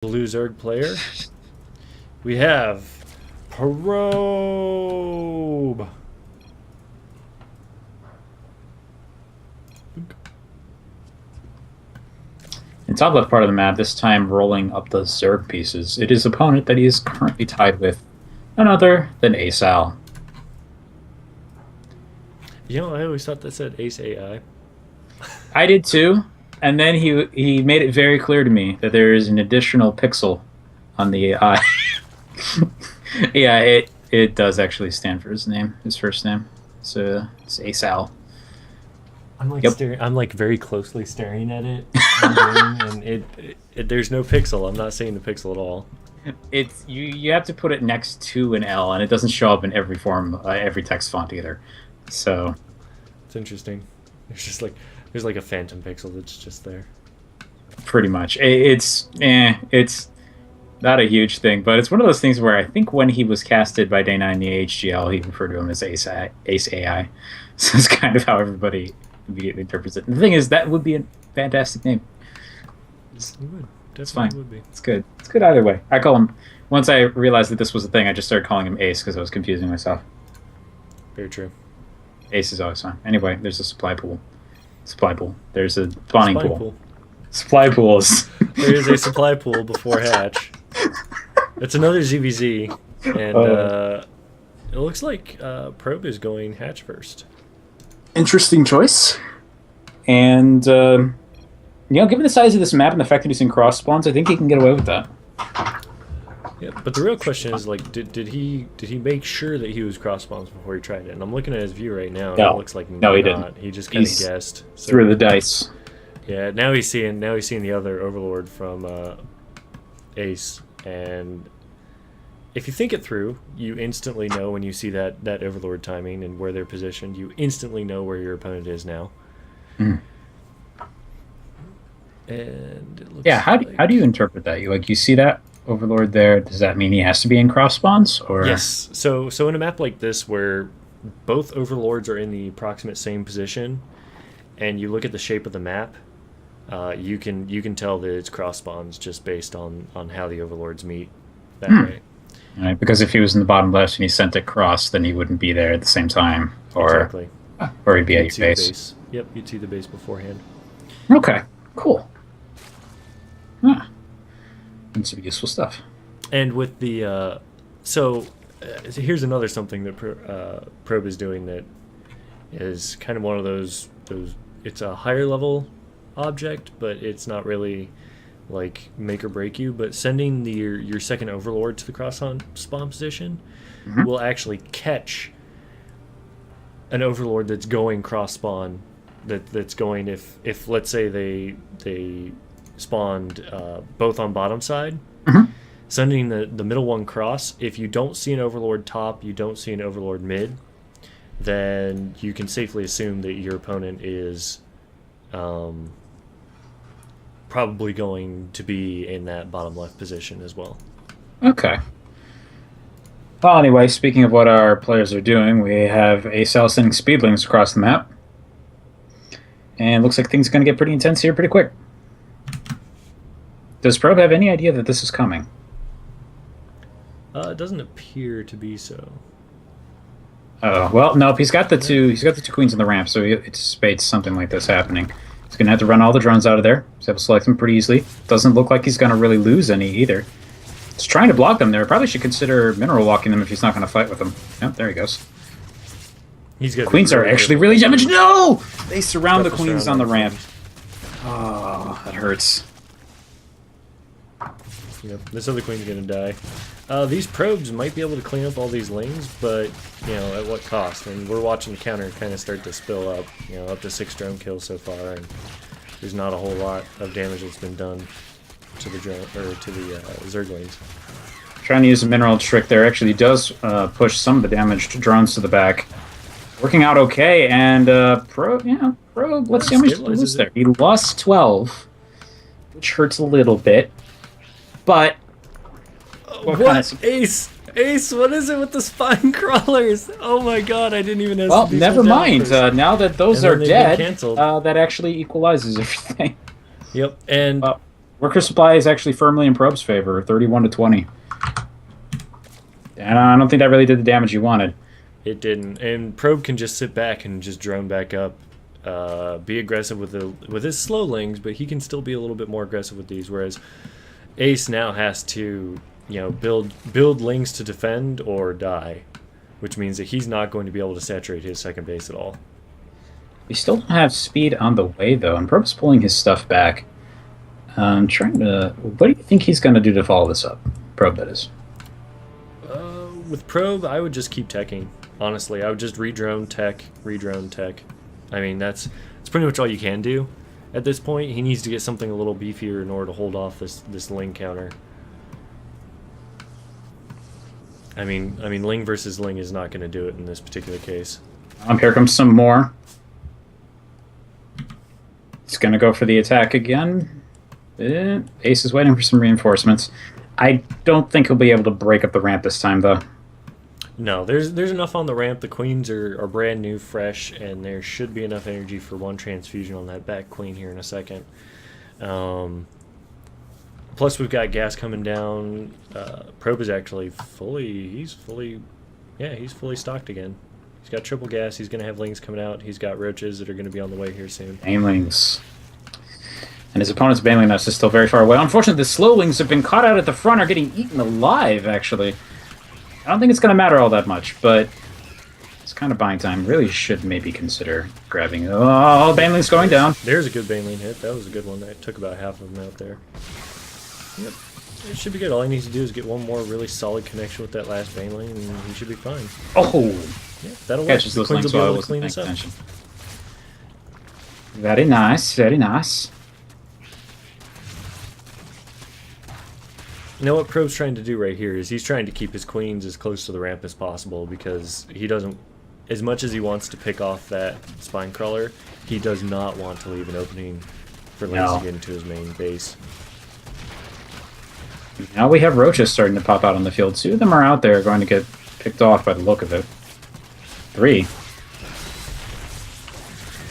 Blue Zerg player. We have Probe. In top left part of the map, this time rolling up the Zerg pieces, it is opponent that he is currently tied with none other than AceAl. You know, I always thought that said AceAI. I did too, and then he made it very clear to me that there is an additional pixel on the AI. Yeah, it does actually stand for his name, his first name. So it's AceAl. I'm like Yep. staring. I'm like very closely staring at it, and there's no pixel. I'm not seeing the pixel at all. It's you have to put it next to an L, and it doesn't show up in every form, every text font either. So It's interesting. There's like a phantom pixel that's just there. pretty much, it's not a huge thing, but it's one of those things where I think when he was casted by Day9 in the HGL, he referred to him as Ace AI. So it's kind of how everybody immediately interprets it. And the thing is, that would be a fantastic name. It would. It's Definitely fine. would be. It's good. It's good either way. I call him. Once I realized that this was a thing, I just started calling him Ace because I was confusing myself. Very true. Ace is always fine. Anyway, there's a supply pool. Supply pool. There's a spawning pool. Supply pools. There is a supply pool before hatch. It's another ZVZ, and it looks like Probe is going hatch first. Interesting choice. And given the size of this map and the fact that he's in cross spawns, I think he can get away with that. Yeah, but the real question is, like, did he make sure that he was cross spawns before he tried it? And I'm looking at his view right now, and No. it looks like No, he not. didn't. He just kind of He's guessed. So, Threw the dice. yeah, now he's seeing the other Overlord from Ace, and if you think it through, you instantly know when you see that Overlord timing and where they're positioned. You instantly know where your opponent is now. Mm. And it looks Yeah, how like... do you interpret that? You see that Overlord there? Does that mean he has to be in cross spawns? Or Yes. So in a map like this where both Overlords are in the approximate same position, and you look at the shape of the map, you can tell that it's cross spawns just based on how the Overlords meet that way. Right, because if he was in the bottom left and he sent it cross, then he wouldn't be there at the same time, Exactly. or he'd be at You'd see your the base. base. Yep, you'd see the base beforehand. Okay, cool. Ah, that's some useful stuff. And with the so here's another something that Probe is doing that is kind of one of those. It's a higher level object, but it's not really like make or break you. But sending your second Overlord to the cross spawn position will actually catch an Overlord that's going cross spawn. That's going if let's say they spawned both on bottom side. Sending the middle one cross, if you don't see an Overlord top, you don't see an Overlord mid, then you can safely assume that your opponent is probably going to be in that bottom left position as well. Okay. Well, anyway, speaking of what our players are doing, we have AceAl sending speedlings across the map. And looks like things are going to get pretty intense here pretty quick. Does Probe have any idea that this is coming? It doesn't appear to be so. Oh, well, nope. He's got the two queens on the ramp, so he anticipates something like this happening. He's going to have to run all the drones out of there. He's able to select them pretty easily. Doesn't look like he's going to really lose any either. He's trying to block them there. Probably should consider mineral walking them if he's not going to fight with them. Yep, there he goes. Queens are actually really damaged. No! They surround the queens on the ramp. Oh, that hurts. Yep, this other queen's gonna die. These probes might be able to clean up all these lings, but at what cost? And we're watching the counter kind of start to spill up. Up to 6 drone kills so far, and there's not a whole lot of damage that's been done to the drone or to the Zerglings. Trying to use a mineral trick there actually does push some of the damaged drones to the back. Working out okay, and Probe, let's see how much he loses there. He lost 12, which hurts a little bit. But what? Ace, what is it with the spine crawlers? Oh my god, I didn't even know. Well, never mind. Now that those are dead, that actually equalizes everything. Yep, and Worker supply is actually firmly in Probe's favor, 31 to 20. And I don't think that really did the damage you wanted. It didn't, and Probe can just sit back and just drone back up, be aggressive with his slow lings, but he can still be a little bit more aggressive with these. Whereas Ace now has to, build lings to defend or die, which means that he's not going to be able to saturate his second base at all. We still don't have speed on the way though, and Probe's pulling his stuff back. I'm trying to. What do you think he's going to do to follow this up? Probe, that is. With Probe, I would just keep teching. Honestly, I would just redrone tech. I mean, that's pretty much all you can do at this point. He needs to get something a little beefier in order to hold off this Ling counter. I mean, Ling versus Ling is not going to do it in this particular case. Here comes some more. He's going to go for the attack again. Ace is waiting for some reinforcements. I don't think he'll be able to break up the ramp this time, though. No, there's enough on the ramp. The queens are brand new, fresh, and there should be enough energy for one transfusion on that back queen here in a second. Plus, we've got gas coming down. Probe is actually he's fully stocked again. He's got triple gas. He's going to have lings coming out. He's got roaches that are going to be on the way here soon. Banelings. And his opponent's Baneling nest is still very far away. Unfortunately, the slowlings have been caught out at the front, are getting eaten alive, actually. I don't think it's going to matter all that much, but it's kind of buying time. Really should maybe consider grabbing... Oh, Baneling's going down. There's a good Baneling hit. That was a good one. That took about half of them out there. Yep. It should be good. All he needs to do is get one more really solid connection with that last Baneling, and he should be fine. Oh! Yeah, that'll work. Catches those lings while I wasn't paying attention. Very nice, very nice. You know what Probe's trying to do right here is he's trying to keep his queens as close to the ramp as possible because he doesn't, as much as he wants to pick off that spine crawler, he does not want to leave an opening for lings to get into his main base. Now we have roaches starting to pop out on the field. 2 of them are out there going to get picked off by the look of it. 3.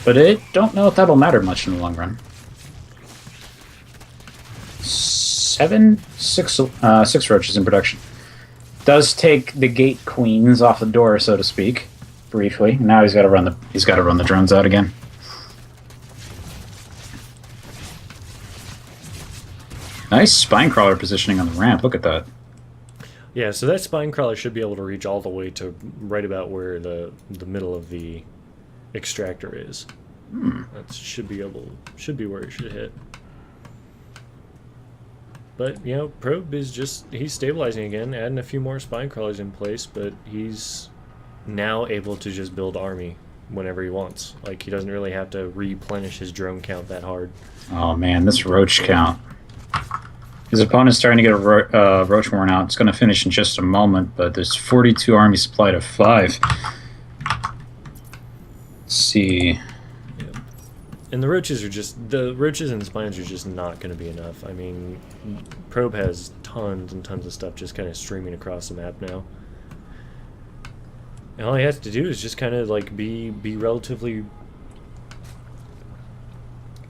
But I don't know if that'll matter much in the long run. 6 roaches in production. Does take the gate queens off the door, so to speak, briefly. Now he's got to run the drones out again. Nice spine crawler positioning on the ramp. Look at that. Yeah, so that spine crawler should be able to reach all the way to right about where the middle of the extractor is. That should be where it should hit. But, Probe is he's stabilizing again, adding a few more spine crawlers in place, but he's now able to just build army whenever he wants. Like, he doesn't really have to replenish his drone count that hard. Oh, man, this roach count. His opponent's starting to get a roach worn out. It's going to finish in just a moment, but there's 42 army supply to 5. Let's see... And the roaches and spines are just not going to be enough. I mean, Probe has tons and tons of stuff just kind of streaming across the map now. And all he has to do is just kind of like be relatively.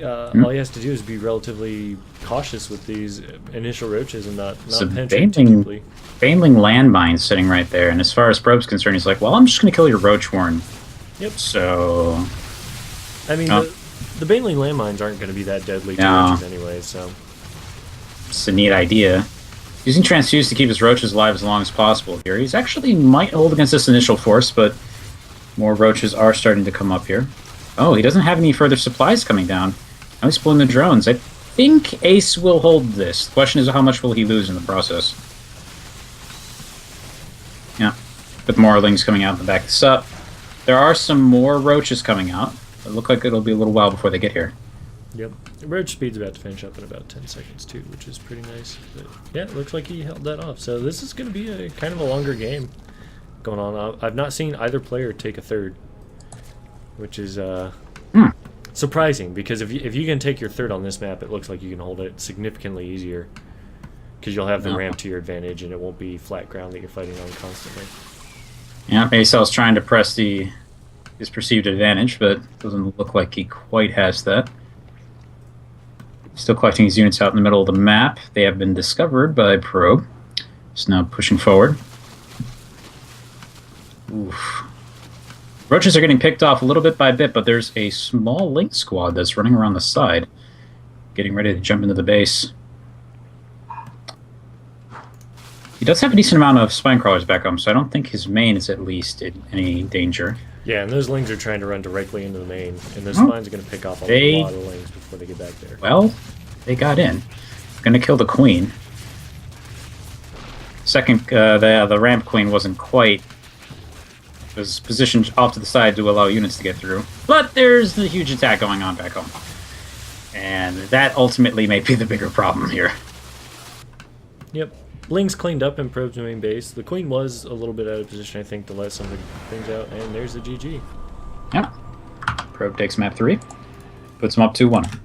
All he has to do is be relatively cautious with these initial roaches and not penetrate too deeply. Baneling landmine sitting right there, and as far as Probe's concerned, he's like, "Well, I'm just going to kill your roach warren." Yep. So, I mean. The Baneling landmines aren't going to be that deadly to roaches anyway, so... It's a neat idea. Using Transfuse to keep his roaches alive as long as possible here. He's actually might hold against this initial force, but more roaches are starting to come up here. Oh, he doesn't have any further supplies coming down. Now he's pulling the drones. I think Ace will hold this. The question is how much will he lose in the process? Yeah, with more lings coming out to back this up. There are some more roaches coming out. It looks like it'll be a little while before they get here. Yep. Roach speed's about to finish up in about 10 seconds too, which is pretty nice. But yeah, it looks like he held that off. So this is going to be a kind of a longer game going on. I've not seen either player take a third, which is surprising because if you can take your third on this map, it looks like you can hold it significantly easier because you'll have the ramp to your advantage and it won't be flat ground that you're fighting on constantly. Yeah, AceAl's trying to press his perceived advantage, but doesn't look like he quite has that. Still collecting his units out in the middle of the map. They have been discovered by Probe. He's now pushing forward. Oof. Roaches are getting picked off a little bit by bit, but there's a small Link squad that's running around the side, getting ready to jump into the base. He does have a decent amount of spine crawlers back home, so I don't think his main is at least in any danger. Yeah, and those lings are trying to run directly into the main, and those spines are going to pick off a lot of lings before they get back there. Well, they got in. Going to kill the queen. Second, the ramp queen wasn't quite... was positioned off to the side to allow units to get through. But there's the huge attack going on back home. And that ultimately may be the bigger problem here. Yep. Lings cleaned up in Probe's main base. The queen was a little bit out of position, I think, to let some of the things out. And there's the GG. Yeah. Probe takes map 3. Puts him up 2-1.